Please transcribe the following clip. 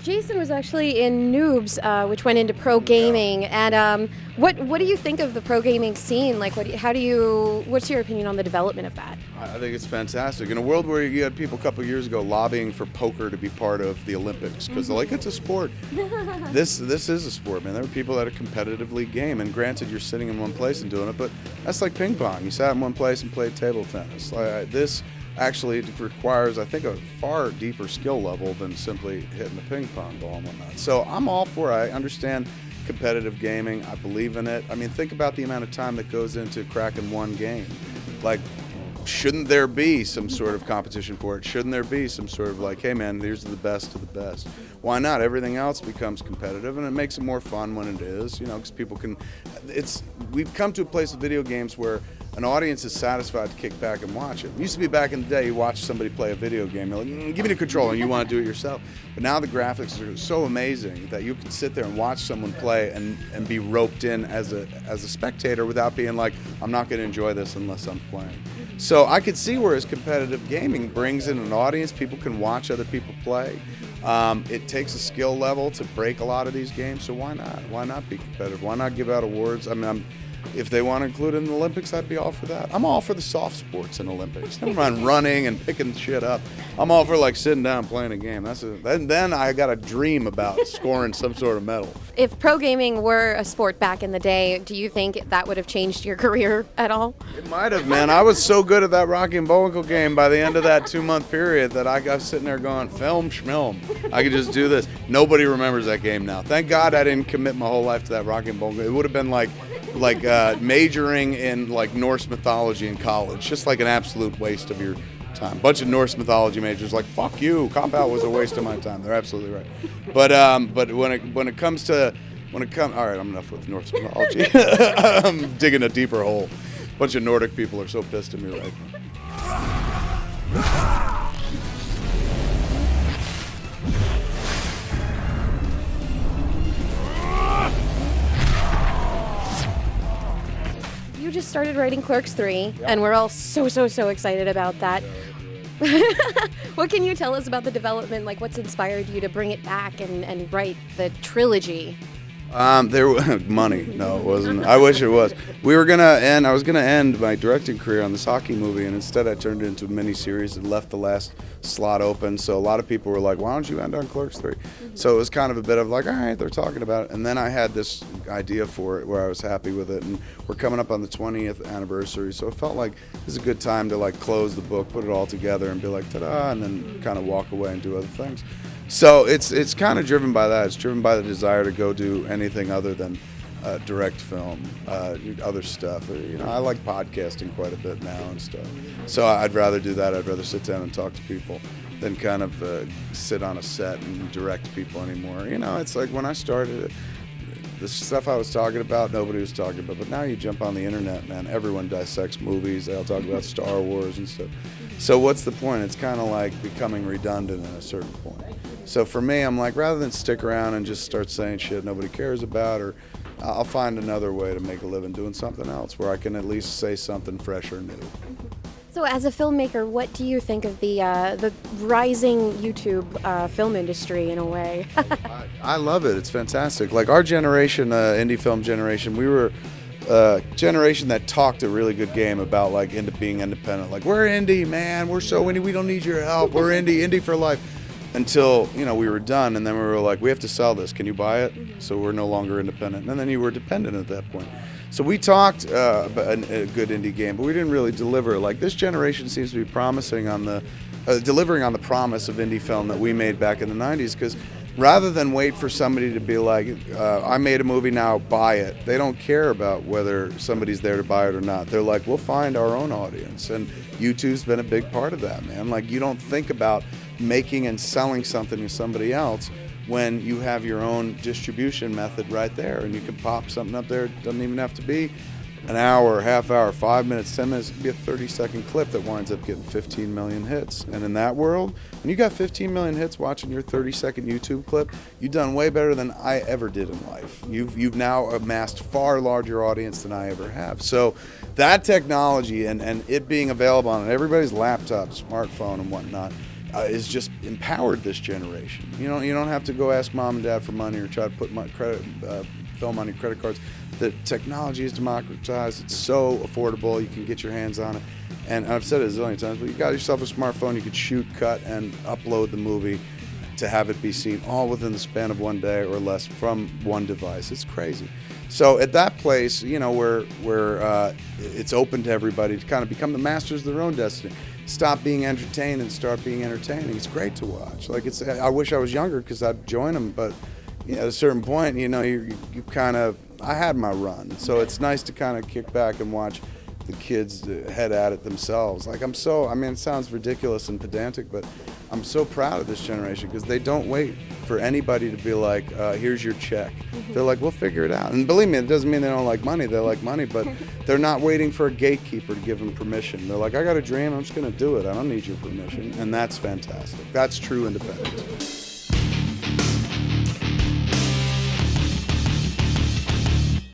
Jason was actually in Noobs, which went into pro gaming. And what do you think of the pro gaming scene? Like, what's your opinion on the development of that? I think it's fantastic. In a world where you had people a couple of years ago lobbying for poker to be part of the Olympics because they're like, it's a sport. This is a sport, man. There are people that are competitively game, and granted, you're sitting in one place and doing it, but that's like ping pong. You sat in one place and played table tennis. This actually requires, I think, a far deeper skill level than simply hitting the ping pong ball and whatnot. So I'm all for it. I understand competitive gaming. I believe in it. I mean, think about the amount of time that goes into cracking one game. Like, shouldn't there be some sort of competition for it? Shouldn't there be some sort of like, hey man, these are the best of the best? Why not? Everything else becomes competitive, and it makes it more fun when it is, because people can, we've come to a place with video games where an audience is satisfied to kick back and watch it. It used to be back in the day, you watch somebody play a video game, you're like, give me the controller, and you want to do it yourself. But now the graphics are so amazing that you can sit there and watch someone play and be roped in as a spectator without being like, I'm not going to enjoy this unless I'm playing. So I could see whereas competitive gaming brings in an audience, people can watch other people play. It takes a skill level to break a lot of these games, so why not? Why not be competitive? Why not give out awards? I mean, if they want to include it in the Olympics, I'd be all for that. I'm all for the soft sports in Olympics. Never mind running and picking shit up. I'm all for like sitting down and playing a game. Then I got a dream about scoring some sort of medal. If pro gaming were a sport back in the day, do you think that would have changed your career at all? It might have, man. I was so good at that Rocky and Bullwinkle game by the end of that 2-month period that I got sitting there going, film, schmilm. I could just do this. Nobody remembers that game now. Thank God I didn't commit my whole life to that Rocky and Bullwinkle. It would have been like majoring in like Norse mythology in college. Just like an absolute waste of your time. Bunch of Norse mythology majors like, fuck you, cop out was a waste of my time. They're absolutely right. But when it comes all right, I'm enough with Norse mythology. I'm digging a deeper hole. Bunch of Nordic people are so pissed at me right now. You just started writing Clerks 3, and we're all so excited about that. What can you tell us about the development? Like, what's inspired you to bring it back and write the trilogy? Money. No, it wasn't. I wish it was. I was gonna end my directing career on this hockey movie, and instead I turned it into a miniseries and left the last slot open. So a lot of people were like, why don't you end on Clerks 3? So it was kind of a bit of like, all right, they're talking about it. And then I had this idea for it where I was happy with it, and we're coming up on the 20th anniversary. So it felt like it was a good time to like close the book, put it all together, and be like, ta-da, and then kind of walk away and do other things. So it's kind of driven by that. It's driven by the desire to go do anything other than direct film, other stuff. I like podcasting quite a bit now and stuff. So I'd rather do that. I'd rather sit down and talk to people than kind of sit on a set and direct people anymore. It's like when I started it, the stuff I was talking about, nobody was talking about. But now you jump on the internet, man, everyone dissects movies. They all talk about Star Wars and stuff. So what's the point? It's kind of like becoming redundant at a certain point. So for me, I'm like, rather than stick around and just start saying shit nobody cares about, or I'll find another way to make a living doing something else where I can at least say something fresh or new. So as a filmmaker, what do you think of the rising YouTube film industry in a way? I love it. It's fantastic. Like our generation, indie film generation, we were a generation that talked a really good game about like being independent. Like, we're indie, man. We're so indie. We don't need your help. We're indie for life. Until, we were done, and then we were like, we have to sell this. Can you buy it? So we're no longer independent. And then you were dependent at that point. So we talked about a good indie game, but we didn't really deliver. Like, this generation seems to be promising on delivering on the promise of indie film that we made back in the 90s, because rather than wait for somebody to be like, I made a movie, now buy it. They don't care about whether somebody's there to buy it or not. They're like, we'll find our own audience. And YouTube's been a big part of that, man. Like, you don't think about making and selling something to somebody else when you have your own distribution method right there, and you can pop something up there. It doesn't even have to be an hour, half hour, 5 minutes, 10 minutes. It could be a 30-second clip that winds up getting 15 million hits. And in that world, when you got 15 million hits watching your 30-second YouTube clip, you've done way better than I ever did in life. You've now amassed far larger audience than I ever have. So that technology and it being available on everybody's laptop, smartphone, and whatnot, is just empowered this generation. You don't have to go ask mom and dad for money or try to put film on your credit cards. The technology is democratized. It's so affordable. You can get your hands on it. And I've said it a zillion times, but you got yourself a smartphone, you could shoot, cut, and upload the movie to have it be seen all within the span of one day or less from one device. It's crazy. So at that place, where it's open to everybody to kind of become the masters of their own destiny. Stop being entertained and start being entertaining. It's great to watch. I wish I was younger because I'd join them, but at a certain point, you kind of, I had my run. So it's nice to kind of kick back and watch the kids head at it themselves. It sounds ridiculous and pedantic, but I'm so proud of this generation because they don't wait for anybody to be like, here's your check. Mm-hmm. They're like, we'll figure it out. And believe me, it doesn't mean they don't like money. They like money, but they're not waiting for a gatekeeper to give them permission. They're like, I got a dream, I'm just going to do it. I don't need your permission. And that's fantastic. That's true independence.